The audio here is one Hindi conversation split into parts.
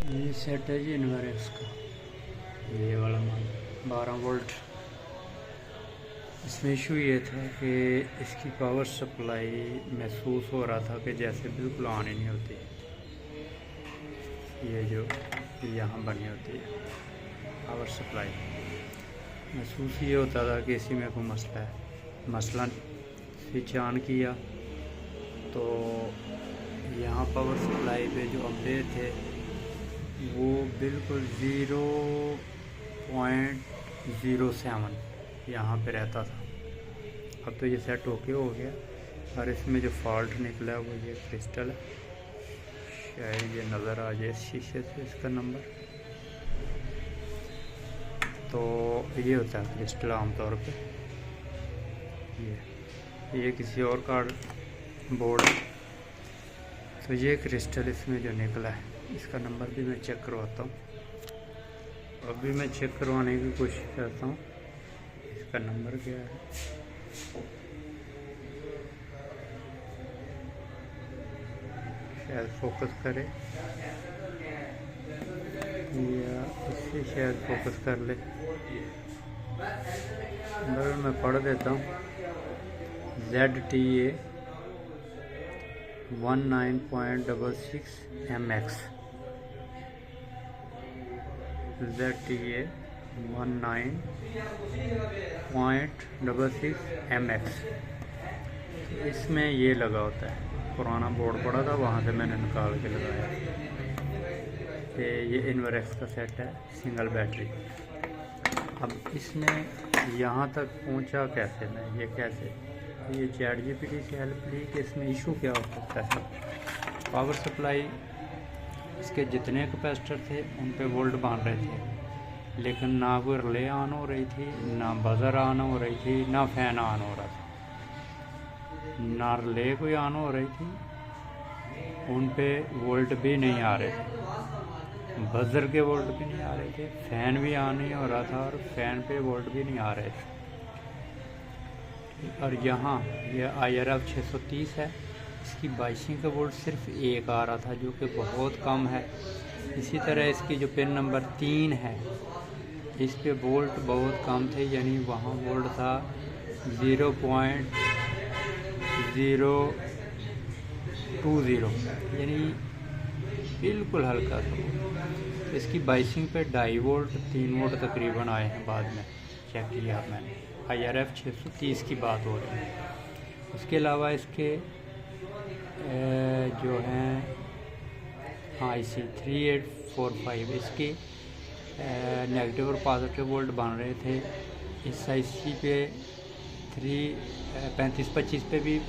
ये सेट है जी इन्वर्स का, ये वाला माल 12 वोल्ट। इसमें इशू ये था कि इसकी पावर सप्लाई महसूस हो रहा था कि जैसे बिल्कुल ऑन ही नहीं होती। ये जो यहाँ बनी होती है पावर सप्लाई, महसूस ये होता था कि इसी में कोई मसला है। मसलन स्विच ऑन किया तो यहाँ पावर सप्लाई पे जो अम्पेयर थे वो बिल्कुल 0.07 यहाँ पे रहता था। अब तो ये सेट होके हो गया, और इसमें जो फॉल्ट निकला है वो ये क्रिस्टल है। शायद ये नज़र आ जाए शीशे से इसका नंबर। तो ये होता है क्रिस्टल आमतौर पे। ये किसी और कार्ड बोर्ड है। तो ये क्रिस्टल इसमें जो निकला है इसका नंबर भी मैं चेक करवाता हूँ। अभी मैं चेक करवाने की कोशिश करता हूँ इसका नंबर क्या है। शायद फोकस करे या इससे शायद फोकस कर ले। नंबर मैं पढ़ देता हूँ। ZTA 19.66 MX, ZTA 19.66 MX। इसमें ये लगा होता है, पुराना बोर्ड पड़ा था वहाँ से मैंने निकाल के लगाया। ये इन्वर्स का सेट है, सिंगल बैटरी। अब इसमें यहाँ तक पहुँचा कैसे मैं, ये कैसे, ये ChatGPT से हेल्प ली कि इसमें इशू क्या हो सकता है। पावर सप्लाई इसके जितने कैपेसिटर थे उन पे वोल्ट बांध रहे थे, लेकिन ना कोई रिले ऑन हो रही थी, ना बजर ऑन हो रही थी, ना फैन ऑन हो रहा था। ना रिले कोई ऑन हो रही थी, उन पे वोल्ट भी नहीं आ रहे थे, बजर के वोल्ट भी नहीं आ रहे थे, फैन भी ऑन नहीं हो रहा था और फैन पे वोल्ट भी नहीं आ रहे थे। और यहाँ ये IRF 630 है, इसकी बाइसिंग का वोल्ट सिर्फ 1 आ रहा था, जो कि बहुत कम है। इसी तरह इसकी जो पिन नंबर 3 है, इस पे वोल्ट बहुत कम थे, यानी वहाँ वोल्ट था 0.020, यानी बिल्कुल हल्का था। इसकी बाइसिंग पे 2.5 वोल्ट 3 वोल्ट तकरीबन आए हैं, बाद में चेक किया मैंने। IRF 630 की बात हो रही है। उसके अलावा इसके जो हैं IC 3845, इसके नेगेटिव और पॉजिटिव वोल्ट बन रहे थे। इस IC पे 3525 पे भी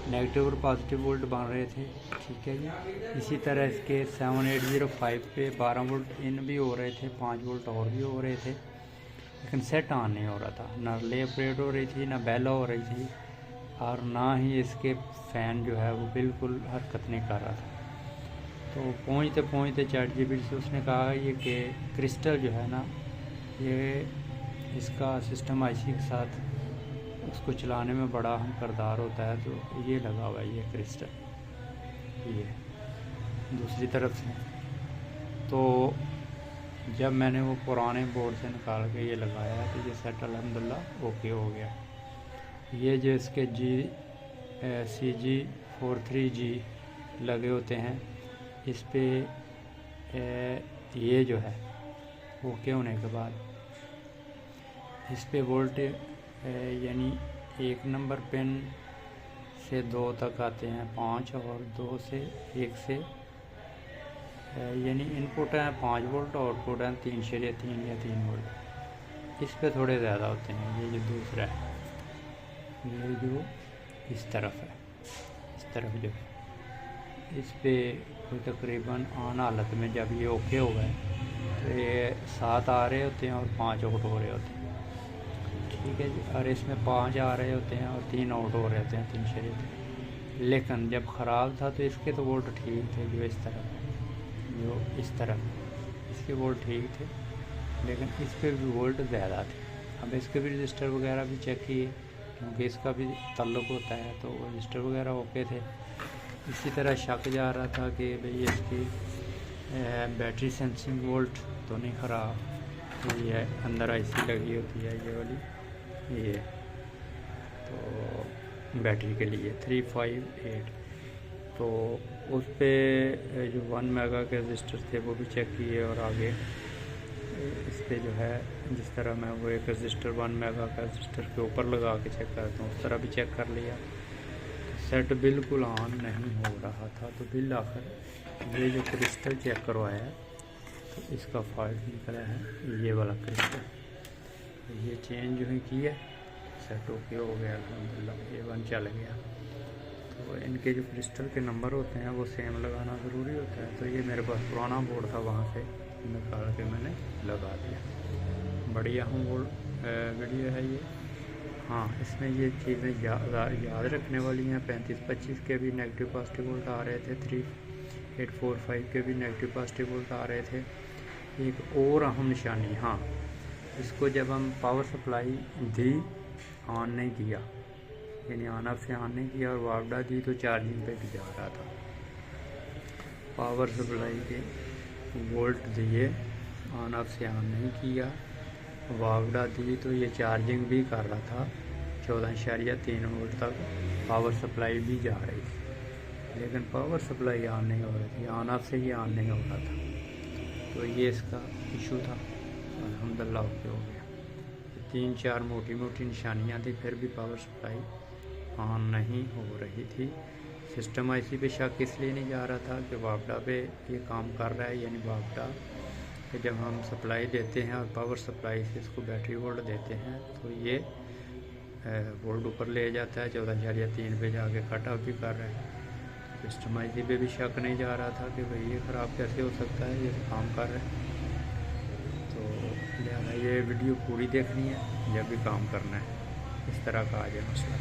नेगेटिव और पॉजिटिव वोल्ट बन रहे थे, ठीक है जी। इसी तरह इसके 7805 पे 12 वोल्ट इन भी हो रहे थे, 5 वोल्ट और भी हो रहे थे, लेकिन सेट ऑन नहीं हो रहा था। ना रिले ऑपरेट हो रही थी, ना बेल हो रही थी, और ना ही इसके फ़ैन जो है वो बिल्कुल हरकत नहीं कर रहा था। तो पहुँचते पहुँचते ChatGPT से उसने कहा ये कि क्रिस्टल जो है ना, ये इसका सिस्टम IC के साथ उसको चलाने में बड़ा अहम किरदार होता है। तो ये लगा हुआ है ये क्रिस्टल, ये दूसरी तरफ से। तो जब मैंने वो पुराने बोर्ड से निकाल के ये लगाया तो ये सेट अल्हम्दुलिल्लाह ओके हो गया। ये जो इसके CG43G लगे होते हैं, इस पे ये जो है ओके होने के बाद इस पे वोल्ट यानी 1 नंबर पिन से 2 तक आते हैं 5, और 2 से 1 से यानी इनपुट है 5 वोल्ट, आउटपुट है 3.3 या 3 वोल्ट। इस पे थोड़े ज़्यादा होते हैं। ये जो दूसरा है, ये जो इस तरफ है, इस तरफ जो है, इस पे कोई तकरीबन ऑन हालत में जब ये ओके हो गए तो ये 7 आ रहे होते हैं और 5 आउट हो रहे होते हैं, ठीक है जी। और इसमें 5 आ रहे होते हैं और 3 आउट हो रहे होते हैं 3.3। लेकिन जब ख़राब था तो इसके तो वोल्ट ठीक थे, जो इस तरफ है, जो इस तरफ इसके वोल्ट ठीक थे, लेकिन इस पे भी वोल्ट ज़्यादा थे। अब इसके भी रजिस्टर वगैरह भी चेक किए, क्योंकि इसका भी ताल्लुक़ होता है, तो रजिस्टर वगैरह ओके थे। इसी तरह शक जा रहा था कि भाई इसकी बैटरी सेंसिंग वोल्ट तो नहीं ख़राब, ये अंदर आईसी लगी होती है ये वाली, ये तो बैटरी के लिए 358। तो उस पर जो 1 मेगा के रजिस्टर थे वो भी चेक किए, और आगे इस पर जो है जिस तरह मैं वो एक रजिस्टर 1 मेगा का रजिस्टर के ऊपर लगा के चेक करता हूँ उस तरह भी चेक कर लिया। सेट बिल्कुल ऑन नहीं हो रहा था, तो बिल आकर ये जो क्रिस्टल चेक करवाया तो इसका फॉल्ट निकला है, ये वाला क्रिस्टल। ये चेंज जो है की है, सेट ओके हो गया अल्हम्दुलिल्लाह, ये 1 चल गया। तो इनके जो क्रिस्टल के नंबर होते हैं वो सेम लगाना ज़रूरी होता है। तो ये मेरे पास पुराना बोर्ड था, वहाँ से निकाल के मैंने लगा दिया। बढ़िया हूँ वो वीडियो है ये। हाँ, इसमें ये चीज़ें याद रखने वाली हैं। 35-25 के भी नेगेटिव पॉजिटिव वोल्ट आ रहे थे, 3845 के भी नेगेटिव पॉजिटिव वोल्ट आ रहे थे। एक और अहम निशानी, हाँ, इसको जब हम पावर सप्लाई दी, ऑन नहीं किया, यानी ऑन ऑफ से ऑन नहीं किया और वापडा दी तो चार्जिंग पे भी जा रहा था। पावर सप्लाई के वोल्ट दिए, ऑन ऑफ से ऑन नहीं किया, वापडा दी तो ये चार्जिंग भी कर रहा था, 14.3 वोल्ट तक पावर सप्लाई भी जा रही थी, लेकिन पावर सप्लाई ऑन नहीं हो रही थी, ऑन ऑफ से ही ऑन नहीं हो रहा था। तो ये इसका इशू था, अल्हम्दुलिल्लाह ओके हो गया। 3-4 मोटी मोटी निशानियाँ थी, फिर भी पावर सप्लाई ऑन नहीं हो रही थी। सिस्टम आईसी पे शक इसलिए नहीं जा रहा था कि वापडा पे ये काम कर रहा है, यानी वापडा कि जब हम सप्लाई देते हैं और पावर सप्लाई से इसको बैटरी वोल्ट देते हैं तो ये वोल्ट ऊपर ले जाता है, 14.3 पे जाके कट ऑफ भी कर रहा है। सिस्टम आईसी पे भी शक नहीं जा रहा था कि भाई ये ख़राब कैसे हो सकता है, ये तो काम कर रहा है। तो लिहाजा ये वीडियो पूरी देखनी है जब भी काम करना है, इस तरह का आ जाए मसला।